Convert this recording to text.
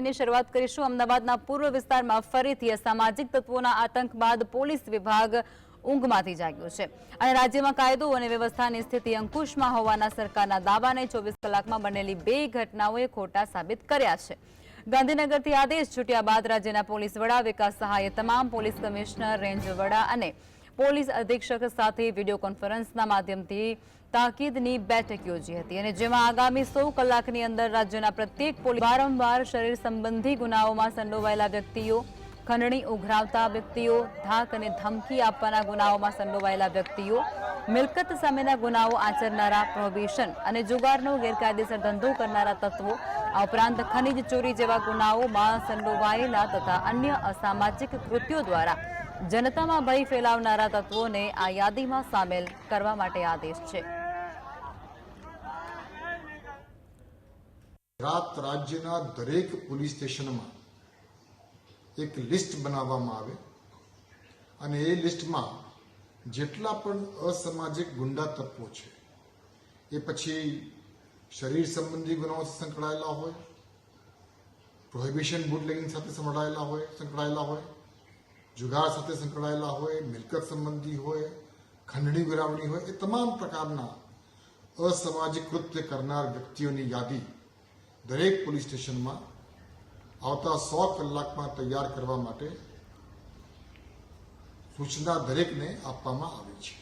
ની શરૂઆત કરીશું। અમદાવાદના પૂર્વ વિસ્તારમાં ફરીથી અસામાજિક તત્વોના આતંક બાદ પોલીસ વિભાગ ઊંઘમાંથી જાગ્યો છે અને રાજ્યમાં કાયદો અને વ્યવસ્થાની સ્થિતિ અંકુશમાં હોવાના સરકારના દાવાને 24 કલાકમાં બનેલી 2 ઘટનાઓએ ખોટા સાબિત કર્યા છે। ગાંધીનગરથી આદેશ છૂટ્યા બાદ રાજ્યના પોલીસ વડા વિકાસ સહાયે તમામ પોલીસ કમિશનર, રેન્જ વડા અને પોલીસ અધિક્ષક સાથે વિડીયો કોન્ફરન્સના માધ્યમથી તાકીદની બેઠક યોજી હતી અને જેમાં આગામી 100 કલાકની અંદર રાજ્યના પ્રત્યેક પોલીસ વારંવાર શરીર સંબંધી ગુનાઓમાં સંડોવાયેલા વ્યક્તિઓ, ખંડણી ઉઘરાવતા વ્યક્તિઓ, ધાક અને ધમકી આપવાના ગુનાઓમાં સંડોવાયેલા વ્યક્તિઓ, મિલકત સામેના ગુનાઓ આચરનારા, પ્રોહિબિશન અને જુગારનો ગેરકાયદેસર ધંધો કરનારા તત્વો, આ ઉપરાંત ખનીજ ચોરી જેવા ગુનાઓમાં સંડોવાયેલા તથા અન્ય અસામાજિક કૃત્યો દ્વારા જનતામાં ભય ફેલાવનારા તત્વોને આ યાદીમાં સામેલ કરવા માટે આદેશ છે। રાજ્યના દરેક પોલીસ સ્ટેશનમાં એક લિસ્ટ બનાવવામાં આવે અને એ લિસ્ટમાં જેટલા પણ અસામાજિક ગુંડા તત્વો છે, એ પછી શરીર સંબંધી ગુનાઓ સંકળાયેલા હોય, પ્રોહિબિશન બુટલેગિંગ સાથે સંકળાયેલા હોય, જુગાર સાથે સંકળાયેલા હોય, મિલકત સંબંધી હોય, ખંડણી ગુરાવણી હોય, એ તમામ પ્રકારના અસામાજિક કૃત્ય કરનાર વ્યક્તિઓની યાદી દરેક પોલીસ સ્ટેશનમાં આવતા 100 કલાકમાં તૈયાર કરવા માટે સૂચના દરેકને આપવામાં આવી છે।